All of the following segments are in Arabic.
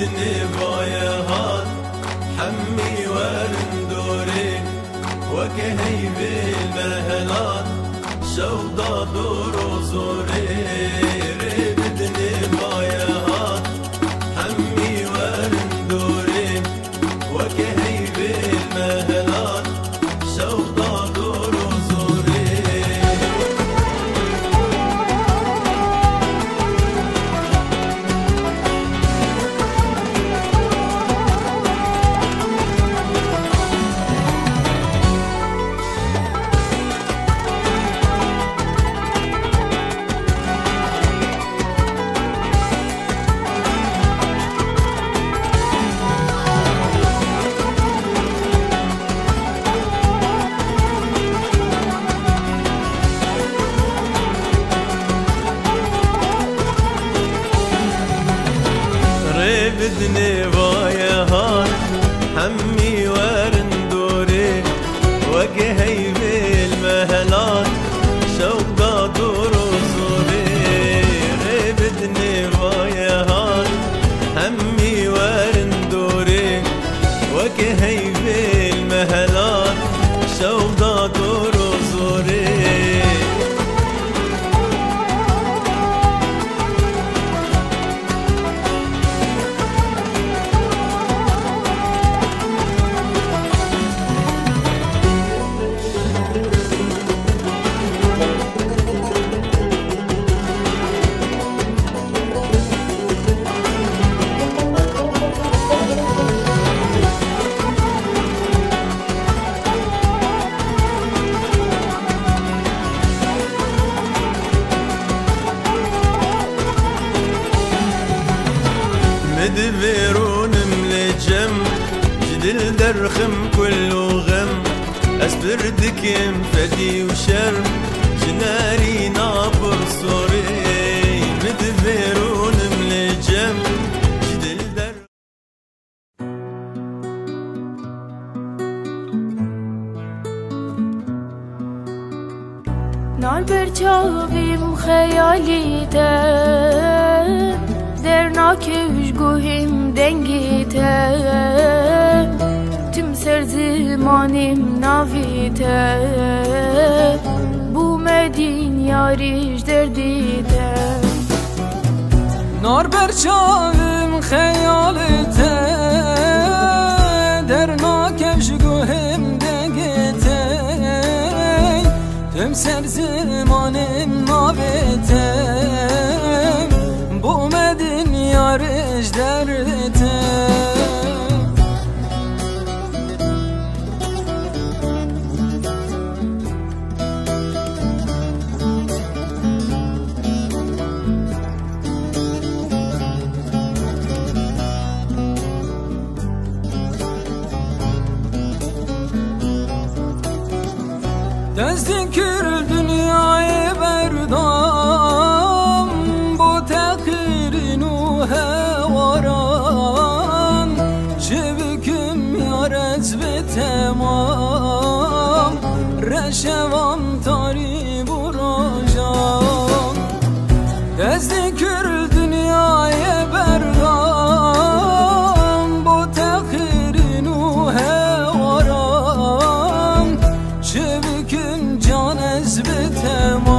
بدني بايهات حمي ورندوري وكهي بالمهلات شوضة دور وزوري بدني بايهات حمي ورندوري وكهي بالمهلات شوضة دور وزوري بدني بايهات حمي ورندوري وجهي بالمهلات شوقة دور وزوري بدني بايهات حمي ورندوري وجهي بالمهلات شوقة دور وزوري مدبرون ملجم جدل درخم كله غم أسبردك فدي وشرم جناري نابر صوري مدبرون ملجم جدل در نار برچاویم خیالیته درناکش گوهیم دنگیته tüm ser zamanim navite bu medin yariş derdite nar berçavim xeyalite dernakeş guhim dengite tüm ser zamanim navite bu medin yariş derdite Dözdün kür dünyayı berdam bu tekirin uhe varan şebüküm yarez ve temam reşevam tari buracam Dözdün kür dünyayı berdam bu tekirin uhe varan şebüküm canez be temam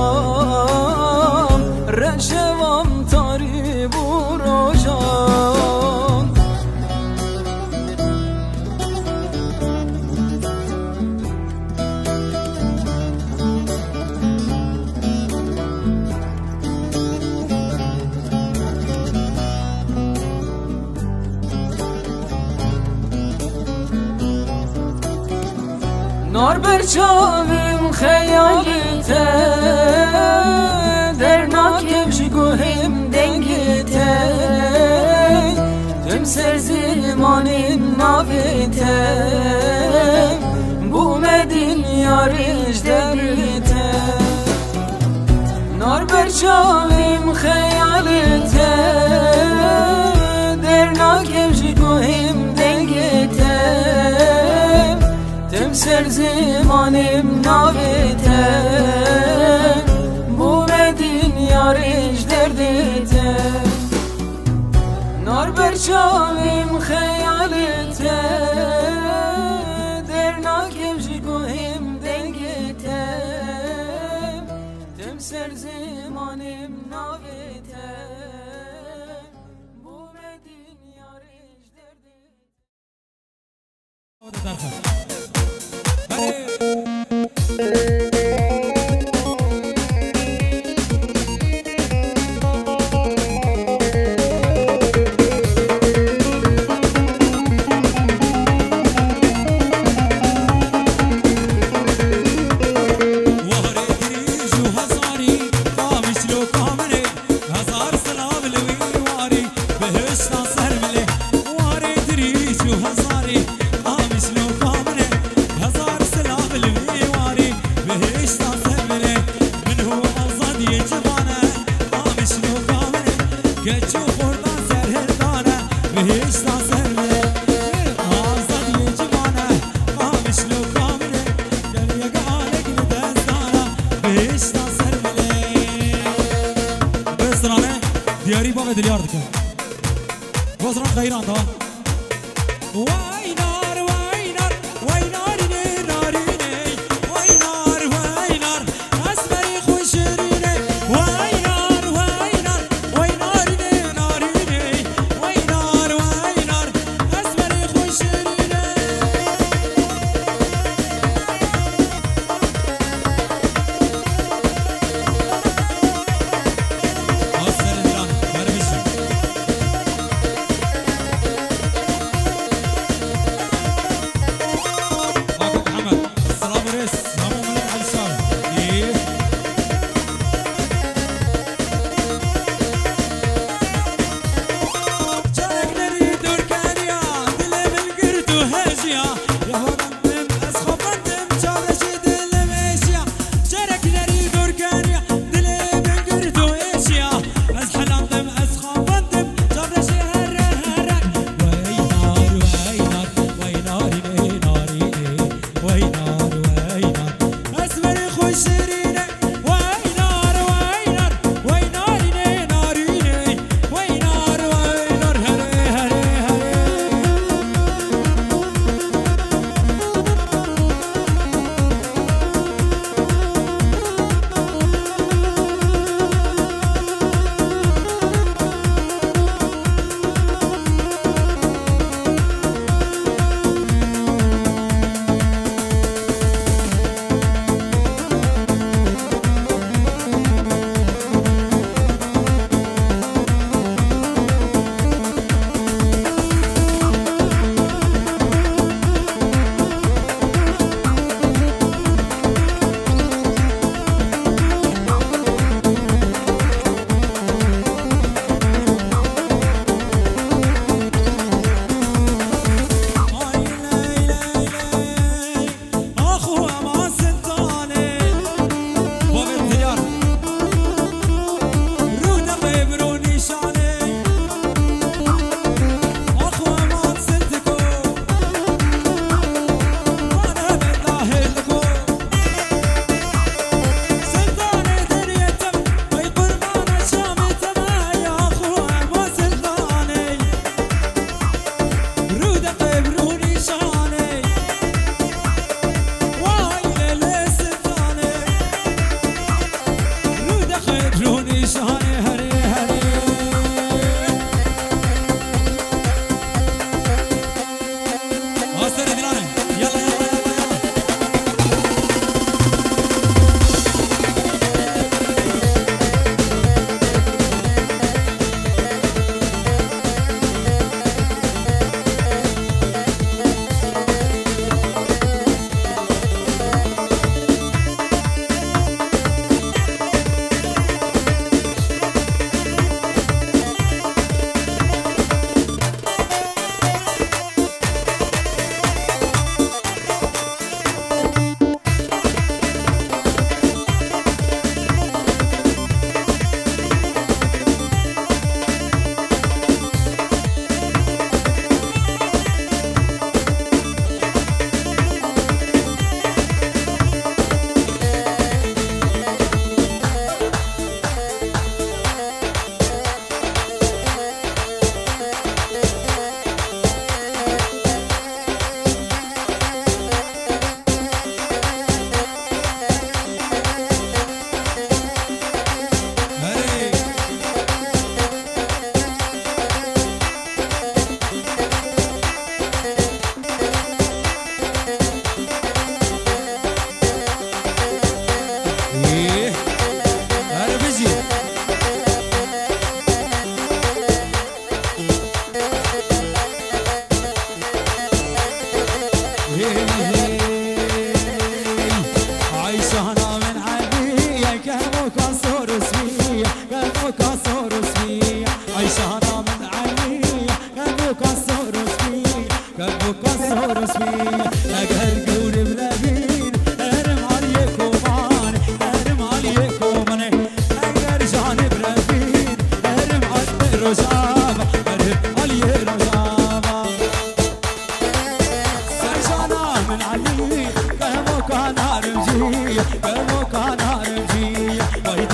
reşevam tari buracan nar berçavim xeyalite dernakem şiguhim dengite tüm ser zamanim navite bu medin yariş derdite nar berçavim xeyalite dernakem şiguhim dengite tüm ser zamanim navite bu medin yariş derdite یار برچاویم خیالته درناکم جگویم دنگته تم سر زمانم ناوته بومدین یارش درده دیاری با دلیار دکن وزران غیران دا وینار وینار وینارینه نارینه وینار وینار اسمری خوشرینه وینار وینار وینارینه نارینه وینار وینار اسمری خوشرینه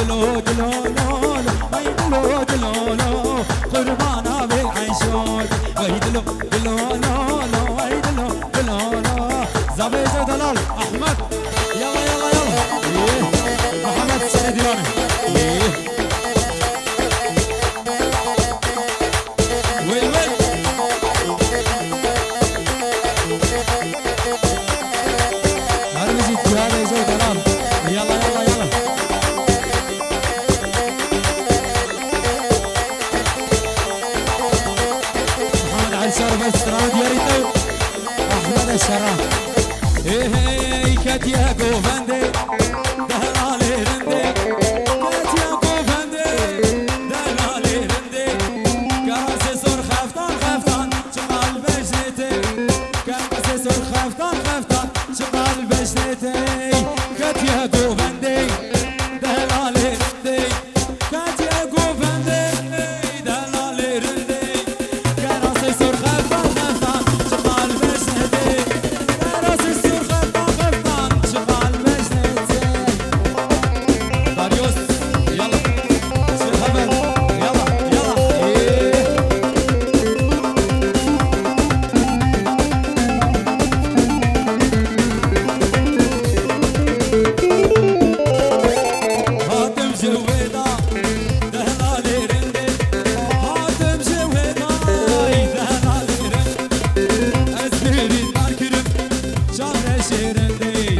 دلو دلو لولو وي دلو دلو لو قربانا بعيشوك وي دلو دلو لولو وي دلو دلو لو زبيزة دلال أحمد يلا يلا يلا إيه محمد السنة ديواني إيه ويل ويل هرمزي تيالي زي دلال يلا يلا يلا محمد علي شرف استراد يا ريتو أحمد الشرف إيه هي كاتيا جوفاندي دهلالي رندي كاتيا جوفاندي دهلالي رندي كراسي سور خفتان خفتان شمال بجنتي كراسي سور خفتان خفتان شمال بجنتي كاتيا جوفاندي دهلالي رندي كاتيا جوفاندي دهلالي رندي كراسي سور خفتان خفتان شمال بجنتي كراسي سور خفتان خفتان شمال بجنتي داريوس يلا شو الخبر يلا يلا إيه هاتم جويدا دهلالي رندي هاتم جويدا دهلالي رندي أزبيري دار كرم شهر شيرندي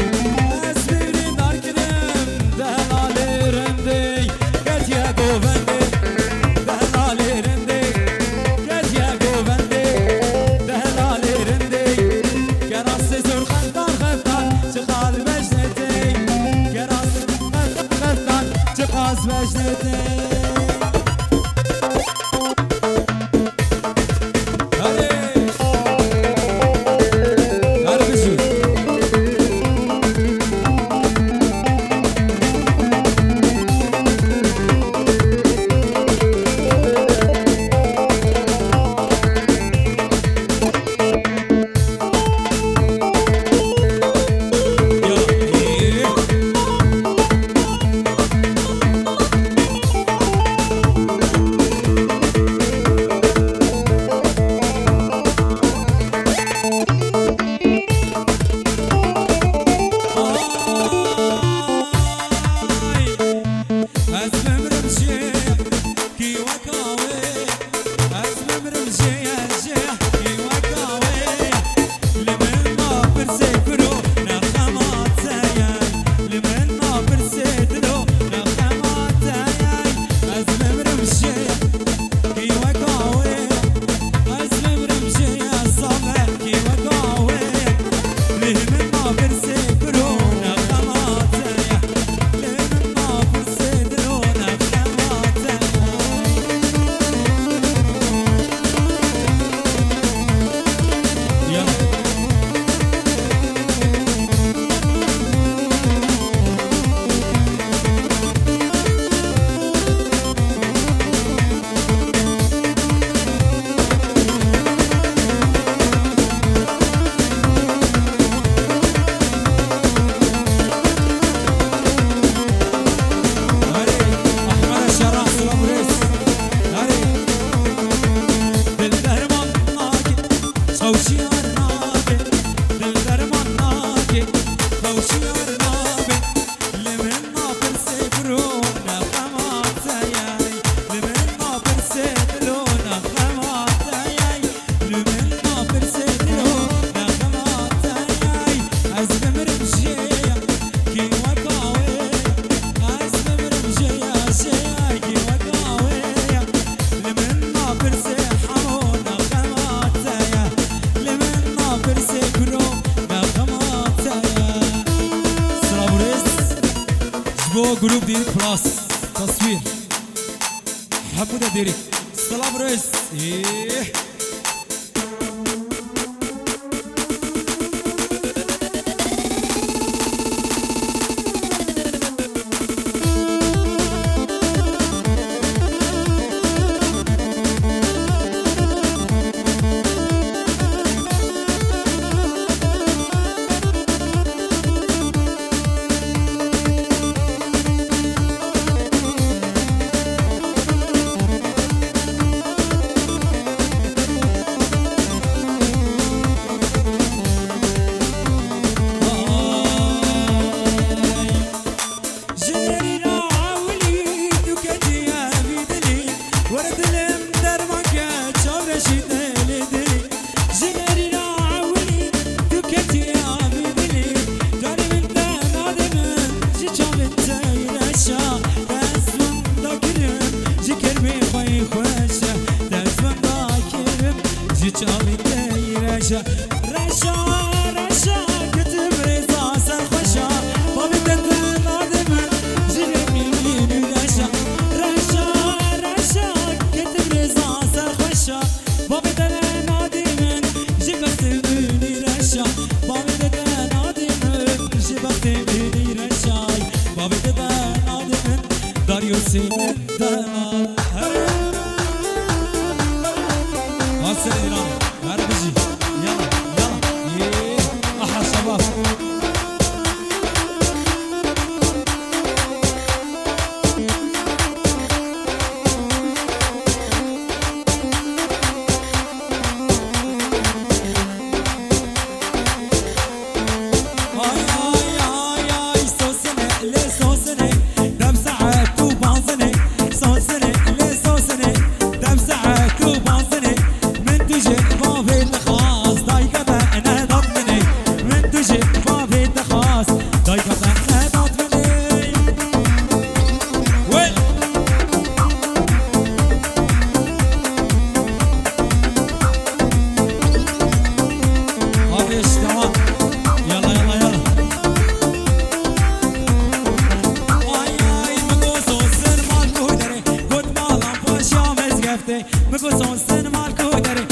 أزبيري دار كرم دهلالي رندي كاتيا جوفندي دهلالي رندي كاتيا جوفندي دهلالي رندي كراسي سور خفتان خفتان شخال بجنتي كراسي خفتان خفتان شخاز بجنتي هاري هربزو جروب ديريك بلاس تصوير حمودة ديريك سلام رئيس إيه رشا رشا رشا كتب رضا سرخشا بابدت نادم جرميني رشا رشا رشا كتب رضا سرخشا بابدت نادم جبتني رشا بابدت نادم جبتني رشا بابدت نادم داريو سين دلال Asıl İran, ver bizi. Yala, yala, aha sabah. Ay ay ay ay, sosene, le sosene, dem saat tu bazene, sosene, le sosene, dem saat tu bazene. تجي بابي تخاص دايقة أنا ضمني من تجي بابي تخاص دايقة أنا ضمني وين هذا تمام يلا يلا يلا اي اي مقوسو سن مالكو دري قد مالا باشا مزقفتي مقوسو سن مالكو دري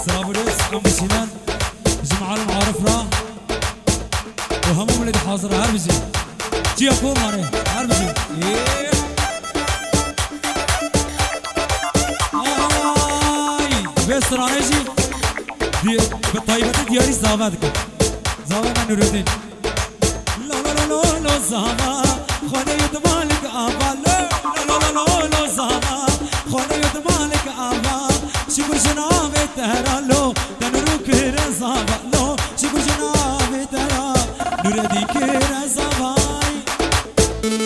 سرابريس عم بسنان جمع المعارف را وهمهم اللي حاضر هربزي جي أقوم ماري هربزي آي بس رانجي دي بالطيبة دياري زاوادك زاوانا نورتين لا لا لا لا لا زاوا خانه يدمالك آبا لا لا لا لا لا زاوا خانه يدمالك آبا شكر جناب تهرالو تنورو كرزا بالو شكر جناب تهرا نور دي كرزا باي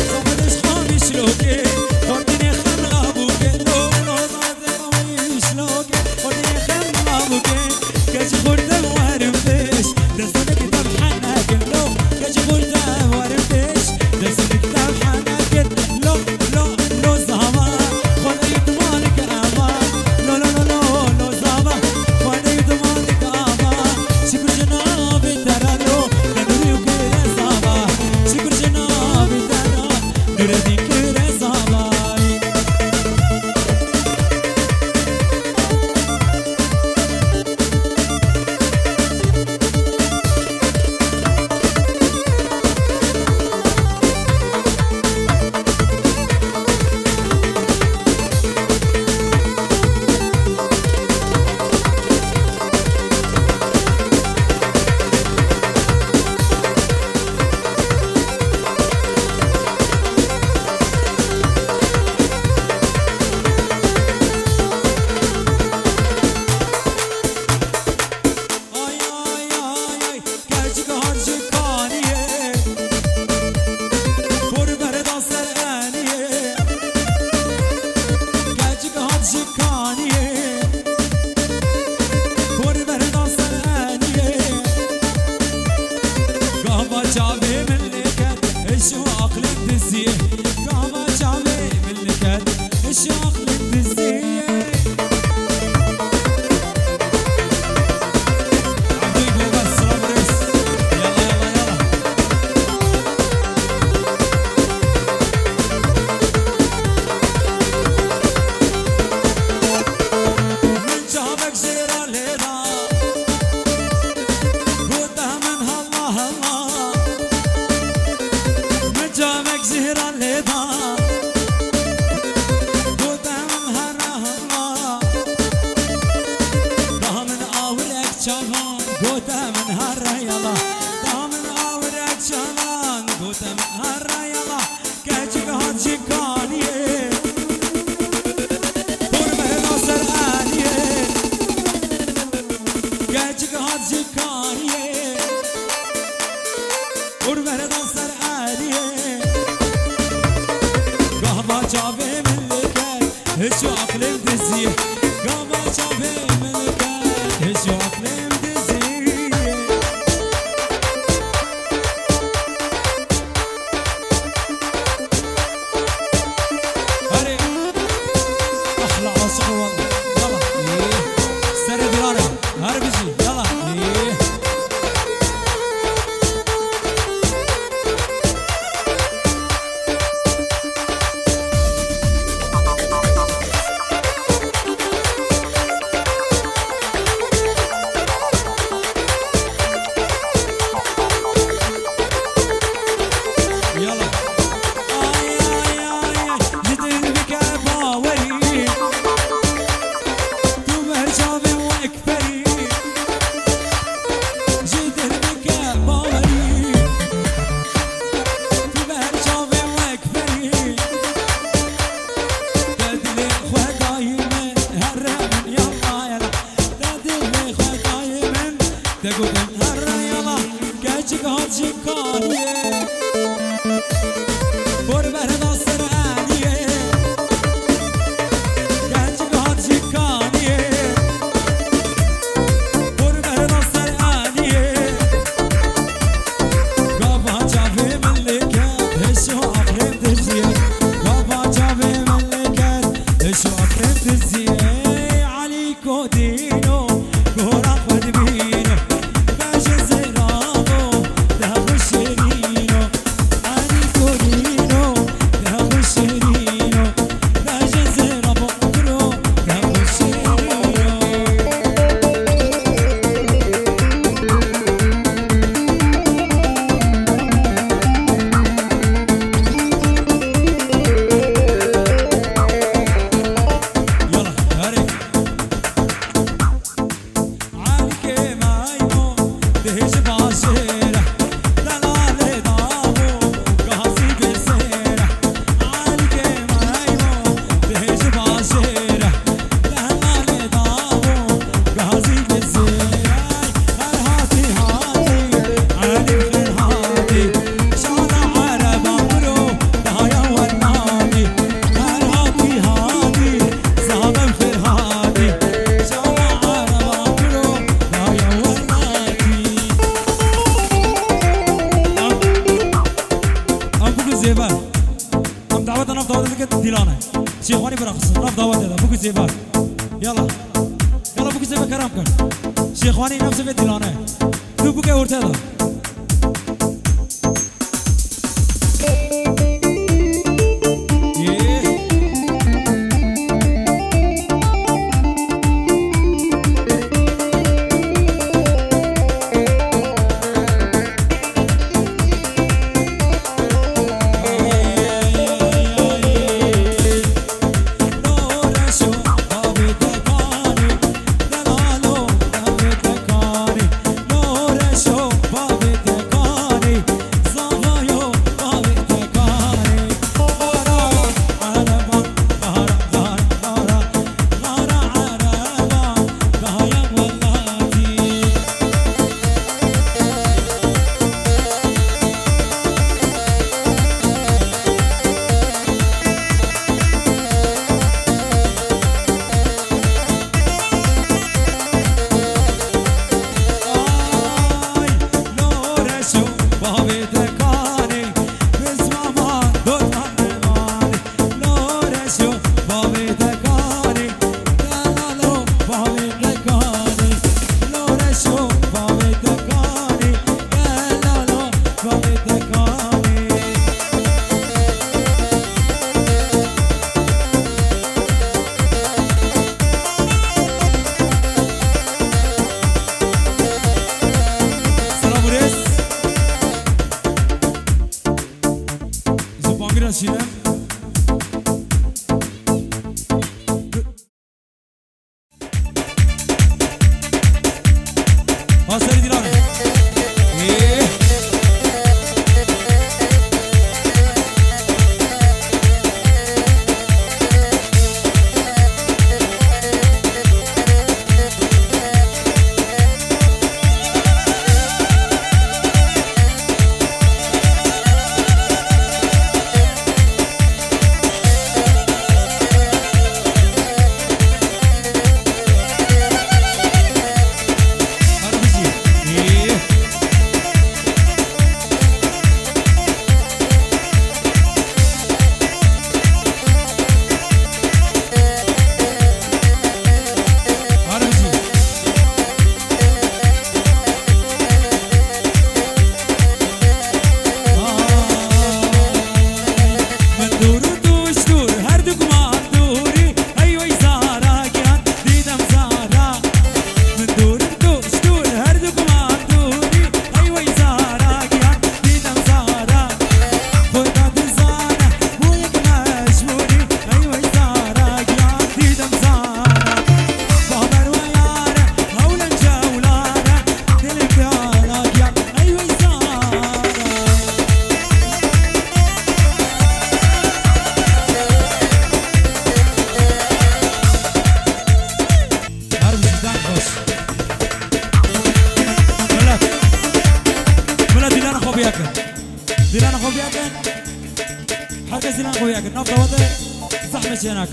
صبرش خامش لوكي خدني خنابوكي لو لو خامش لوكي خدني خنابوكي كاش خردم وارمتش دستك تبحنك لو كاش خردم وارمتش دستك تبحنك الشوق للدزية عبدو بس رابرس يلا يلا يلا من جابك زيرا ليدا قوتها منها الله الله من جابك زيرا ليدا هشو أقلم دزيه قابا شافي ملكات هشو أقلم دزيه هاري أحلى عاشق والله يلا سر ديراني هاري بيجي يلا شيخواني برقص نف دعوت هذا بوكو زيبار يلا يلا بوكو زيبار كرام كن شيخواني نفس في ديلانه دو بوكو ورت هذا Bobby ياك النفط وضع زحمة هناك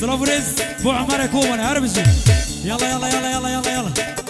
سلافوريز بو عمر كومن هربجي يلا يلا يلا يلا يلا يلا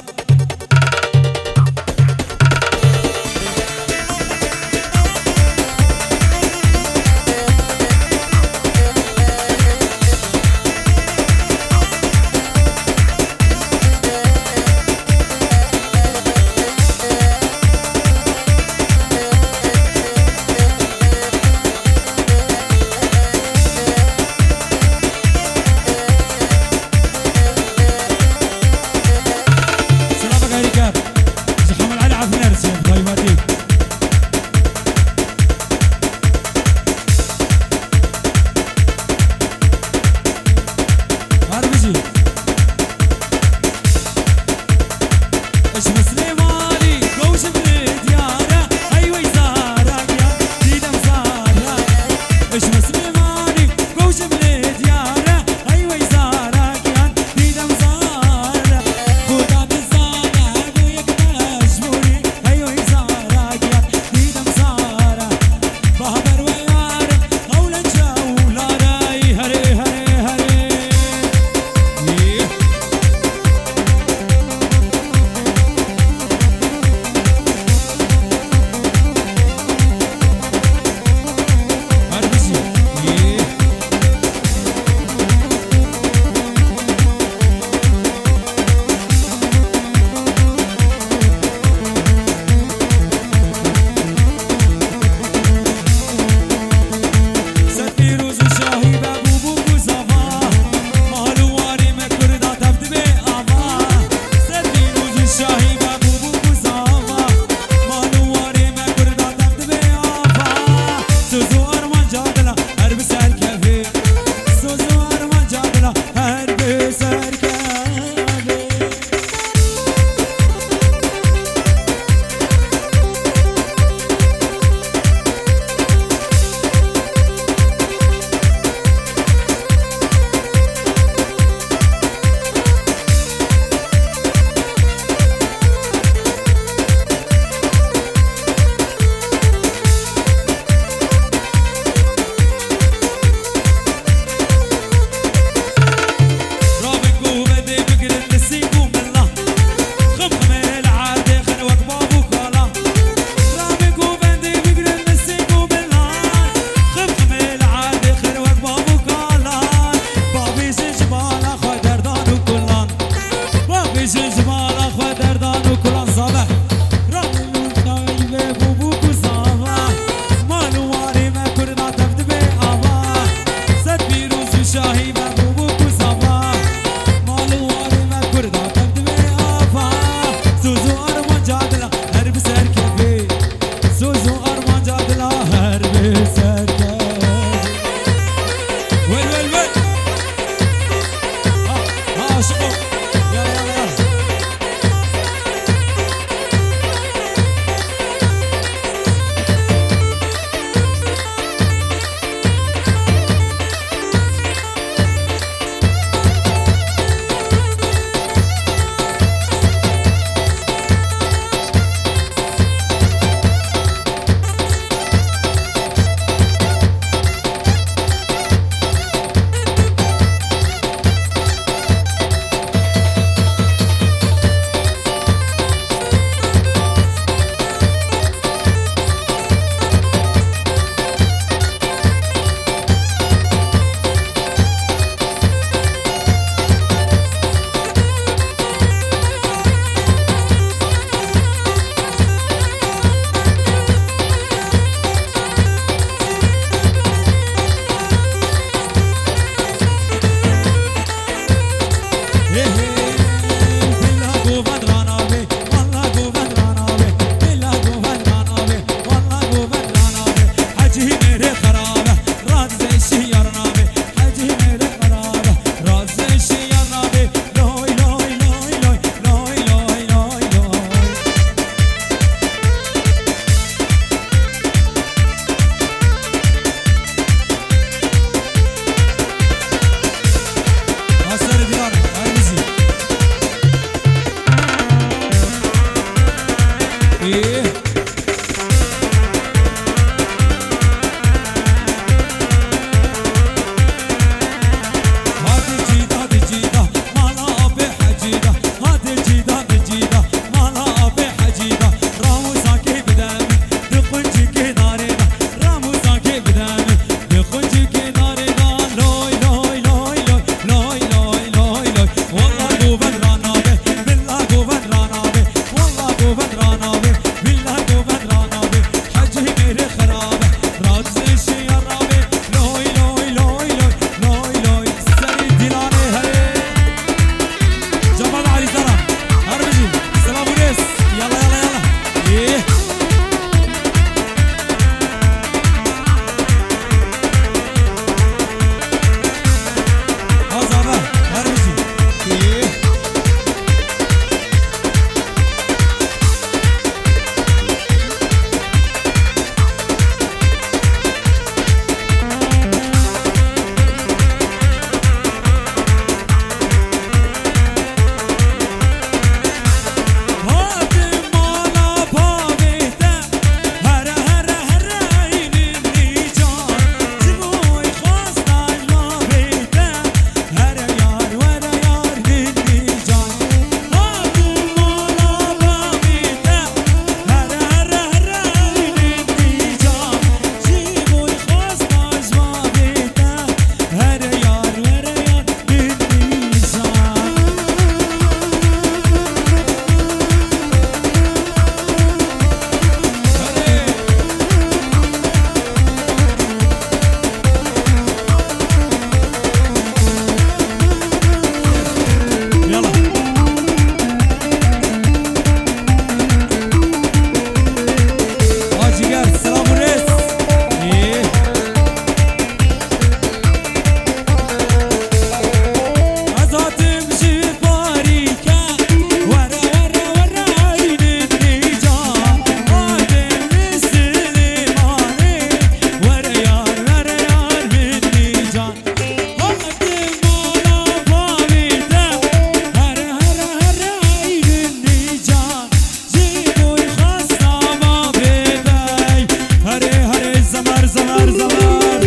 زمان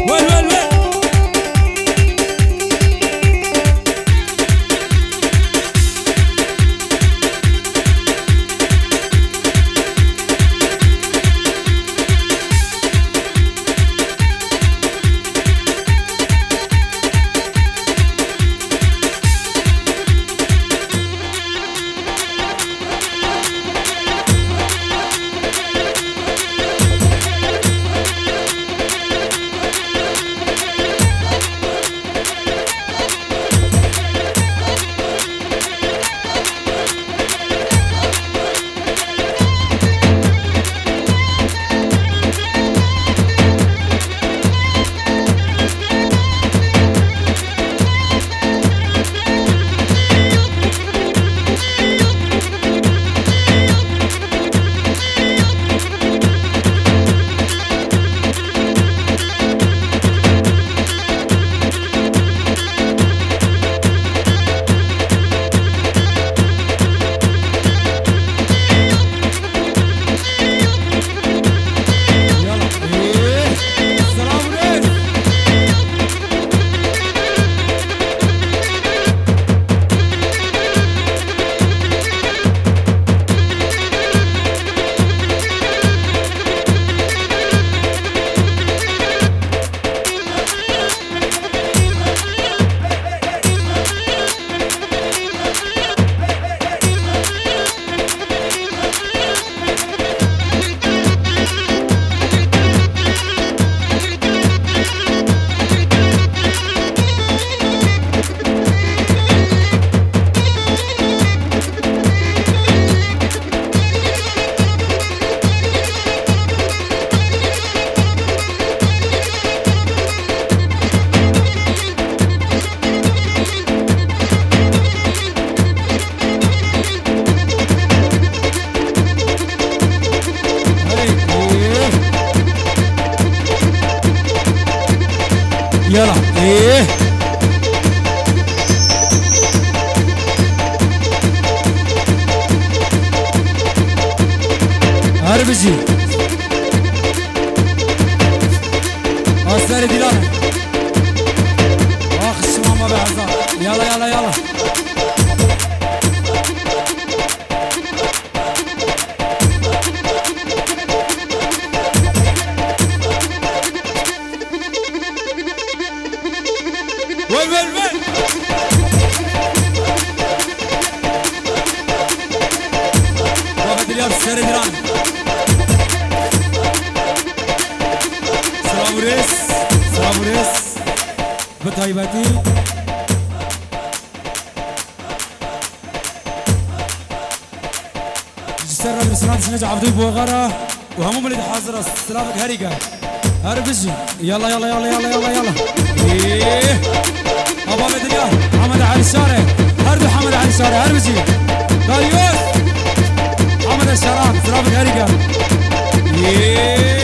وين وين وين يلا ايه هربجي أستاذ ديلان آخ الشمامة بعزة يلا يلا يلا وين وين وين وقت اليوم أستاذ ديلان سلام وريس بطيبتي جسر برسلان سنجا عبدي بوغارة وهمو مليد حاضر سلامك هريقة هربجي يلا يلا يلا يلا يلا يلا ايه ابا مدنيا حمد علي الشارع هردو حمد علي الشارع هربجي داريوس حمد الشارع سلامك هريقة ايه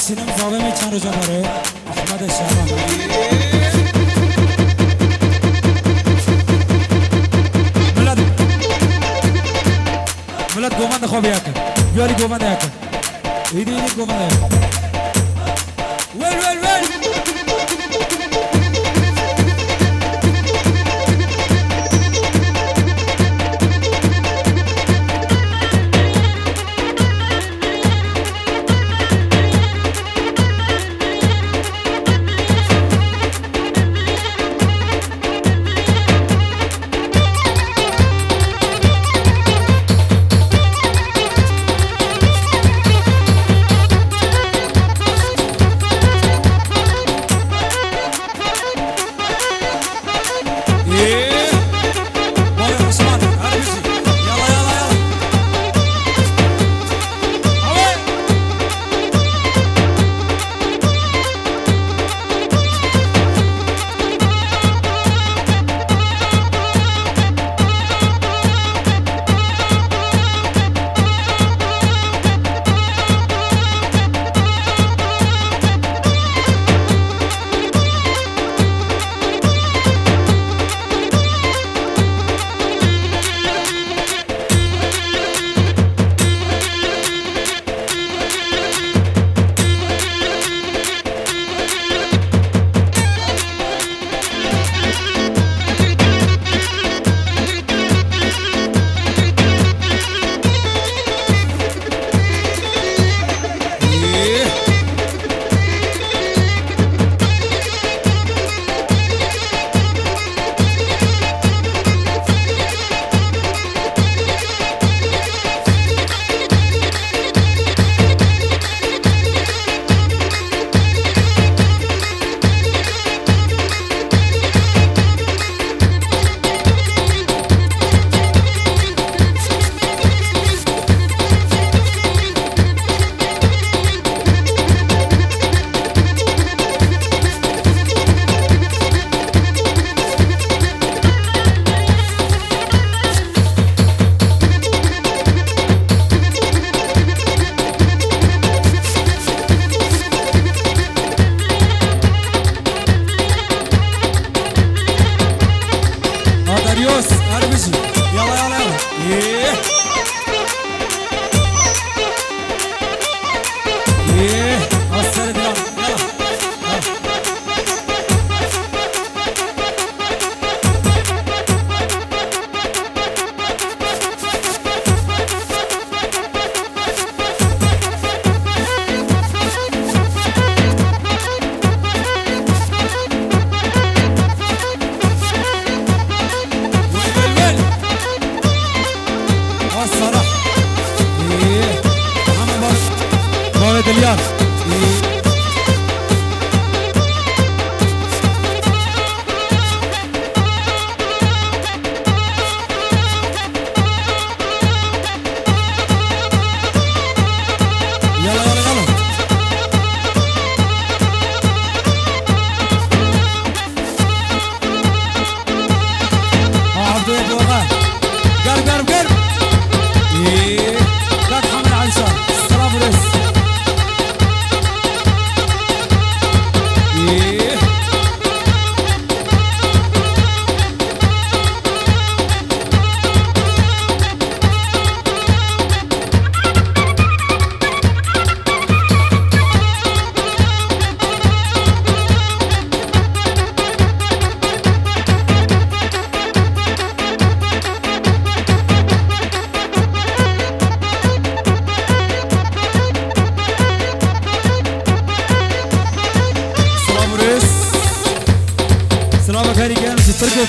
سینم ظالمی چند روزه داره احمد شهران ملت گومند خواب یکن بیاری گومند یکن ایدی گومند یکن ویل ویل ویل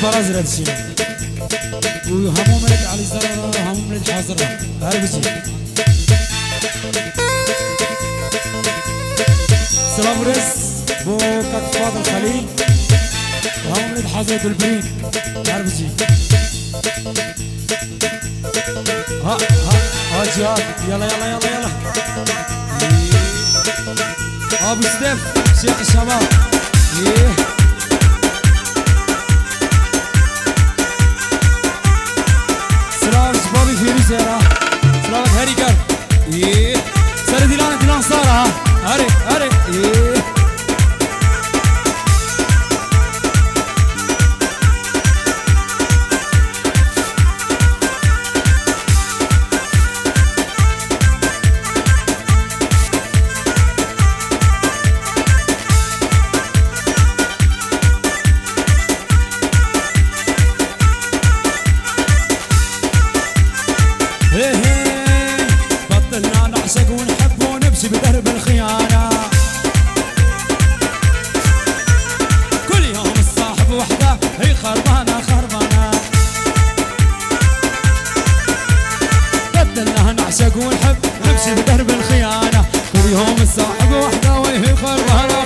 فراز ردشي وهمو ملك علي زرارة وهمو ملك حاضرة هربجي سلام رس بو كاك فاضل خليل وهمو ملك حاضرة البرين هربجي ها جهاد يلا يلا يلا يلا ابو ستيف شيخ الشباب سلام شبابي فيروز يا سلام هاري كار سر ديلان صار هاري بطلنا نعشق ونحب ونمشي بدرب الخيانة كل يوم الصاحب وحده هي خربانة بطلنا نعشق ونحب ونمشي بدرب الخيانة كل يوم الصاحب وحده وهي خربانة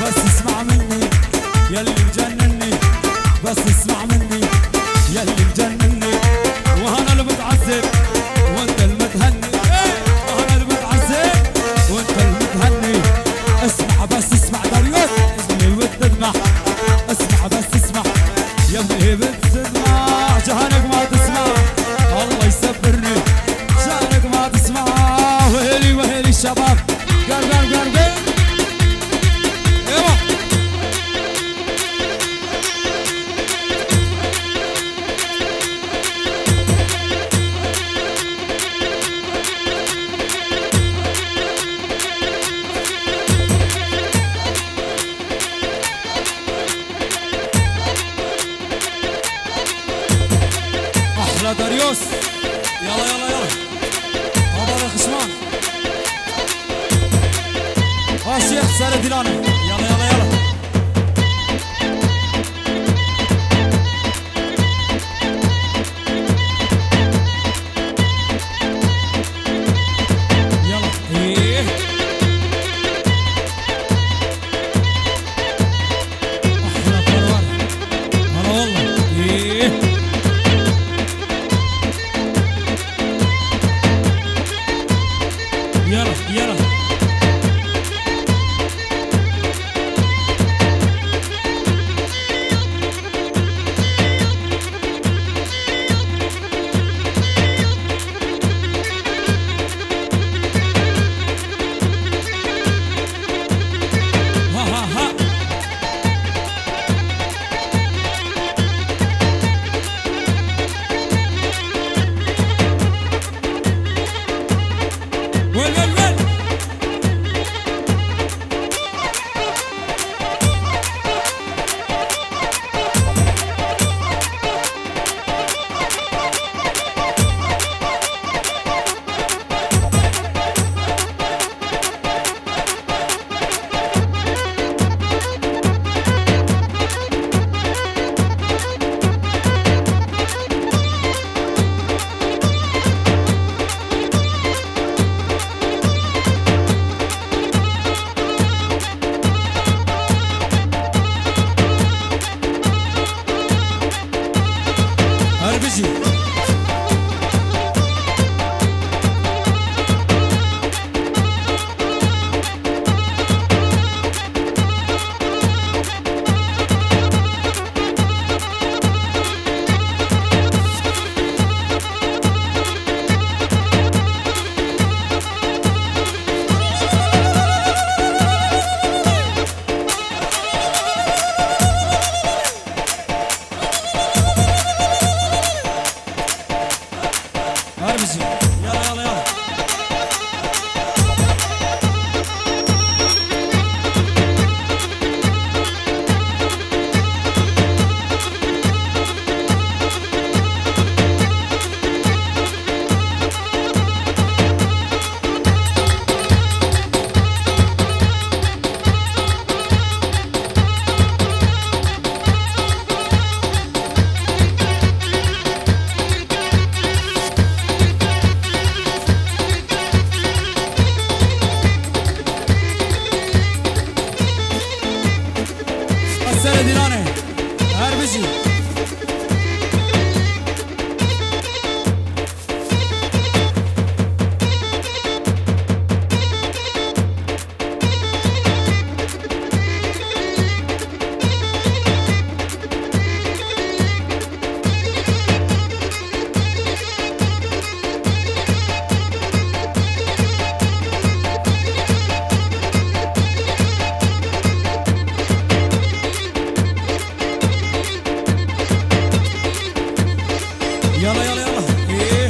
بس اسمع مني يلي مجنني بس اسمع مني يلي مجنني وانا اللي بتعذب وانت المتهني وانا اللي بتعذب وانت المتهني اسمع بس اسمع داريوس اسمي وتدمع اسمع بس اسمع يا ابني بتسمع جهانك ما تسمع الله يسبرني جهانك ما تسمع وهلي الشباب قرب احلى داريوس يلا هذا الخصمان شيخ سارة ديلاني يلا احلى قرار هلا والله يلا هربجي يلا يلا يلا السنة ديراني هربجي يلا يلا يلا إيه.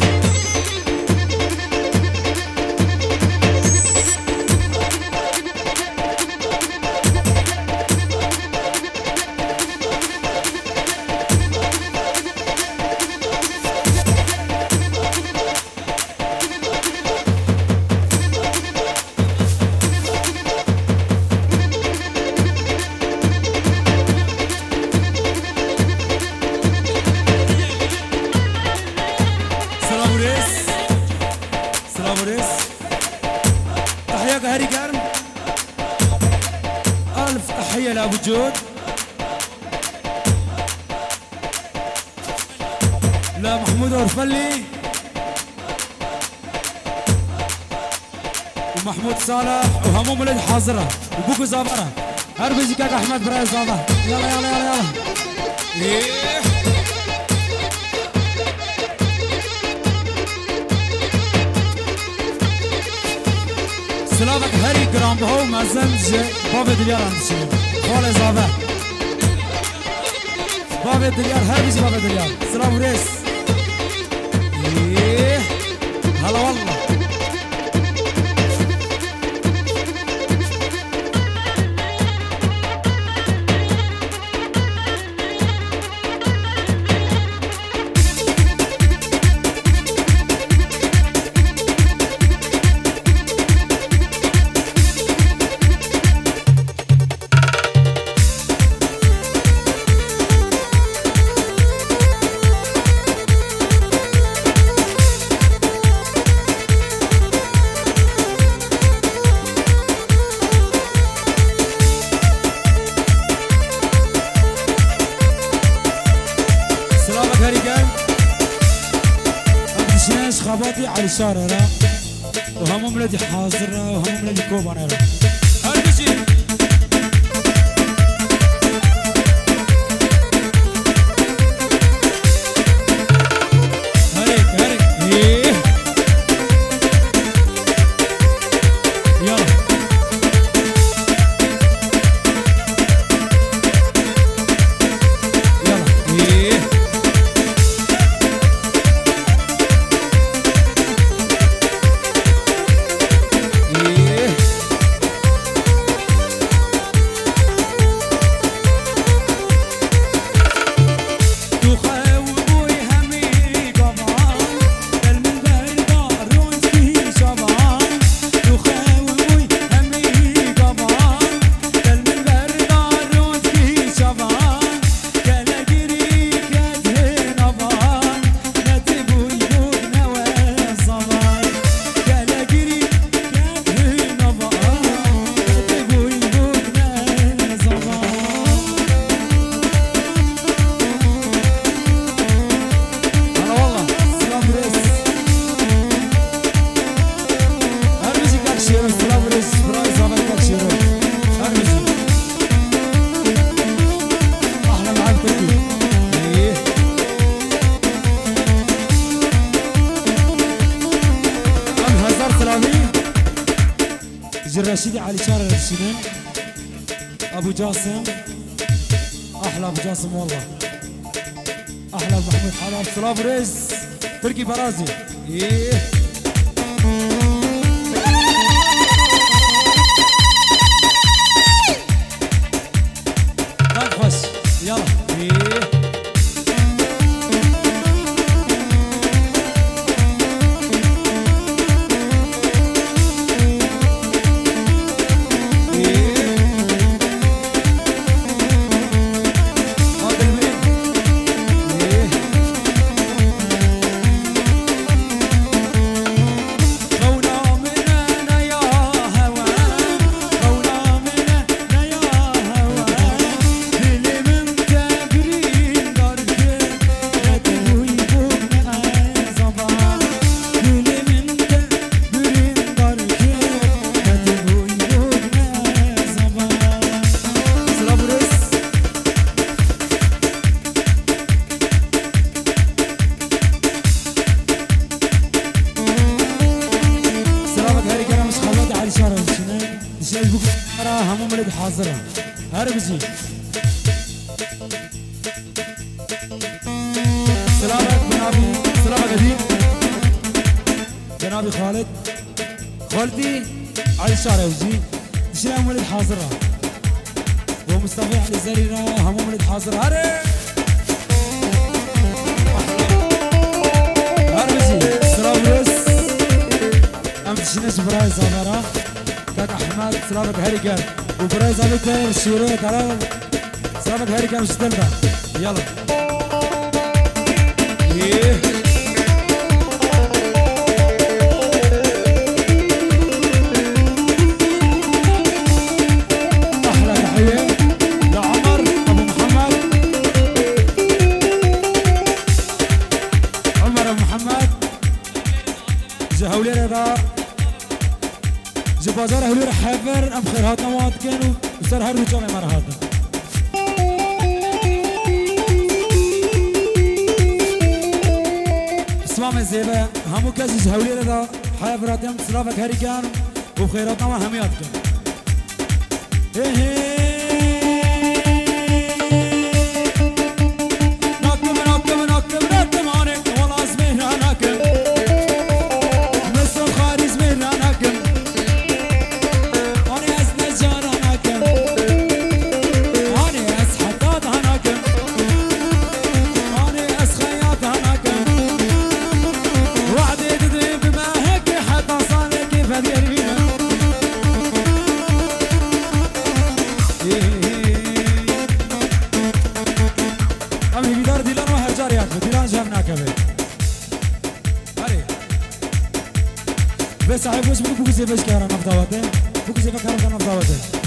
سلام تحية قهري كرم ألف تحية لأبو جود لمحمود أورفلي ومحمود صالح وهموم ولد حاضرة وبوكو زابرة هربجي كاك أحمد براي زابرة يلا يلا يلا يلا إيه. سلامك هري جرام بهو مزنج بابا دليار عندشين خالي زابه بابا دليار هربجي بابا دليار سلام ريس ايه هلا والله خباتي على الشارع وهم ولادي حاضر وهم ولادي كوبان هربجي هريك هريك ايه يلا يلا ايه الرشيدي علي شارع الشنين ابو جاسم احلى ابو جاسم والله احلى محمود حلال سلام ريس تركي برازي ايه تنفس يلا ايه حاضرة هربزي سلامك جنابي سلامك قديم جنابي خالد خالتي علي الشارعوزي شنو ولد حاضرة ومصطفى علي الزريرة هم ولد حاضرة هربزي سلام رس أمشينا براي زغرة كاك أحمد سلامك هريكان وبراي زغرة الشيرة ترى سلامك هريكان مشتلبة يلا أحلى تحية لعمر أبو محمد عمر أبو محمد جهولي رضا جبازار هولي رحفر أم خير هاتنا واد كانوا وصار هربو جامع مرة هاتنا اسمام الزيبة همو كازي جهولي رضا حافرات يم سلافك هريكان وبخيراتنا وهميات كان بس عارف وش بقول زي فيش كهرباء نفضاوته بقول زي كهرباء نفضاوته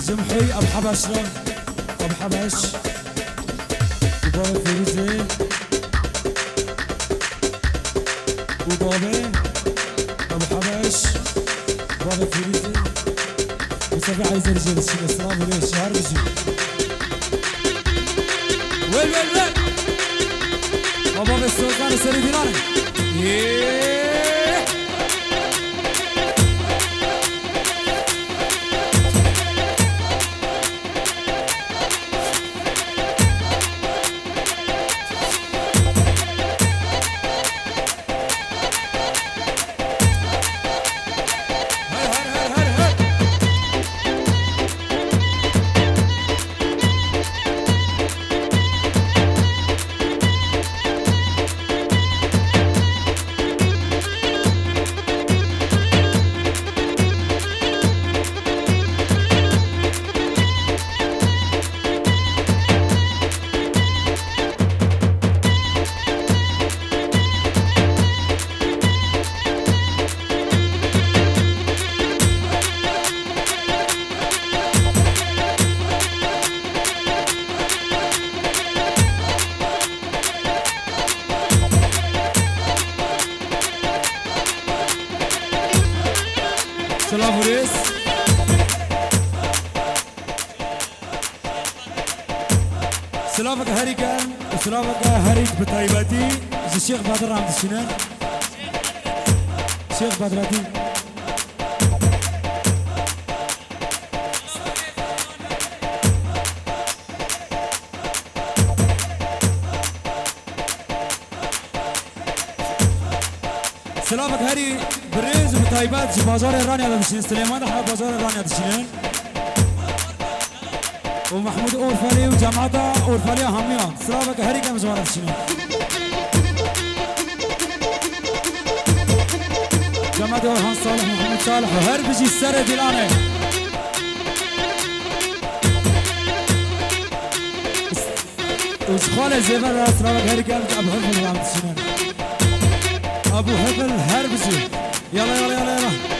جمحي ابو حبش ابو حبش وبابا فيروزي وبابا ابو حبش بابا فيروزي وسبع عايز رجال الشيء السلام عليكم شهر بيجي وين بابا السلطان السري ديناري سلام وريس سلامك هريكان وسلامك هريك بطيباتي الشيخ بدر عبد الشنان الشيخ بدراتي سلامك هري بريز وطيبات بازار الراني هذا بشين سليمان حاب بازار الراني هذا بشين ومحمود اورفالي وجامعته اورفالي هميان سلامك هري كم زوار بشين جامعته اورهان صالح محمد صالح وهر بيجي السر ديلانه وشخاله زيفر سلامك هري كم ابو حفظ عم بشين ابو هبل هربزي يلا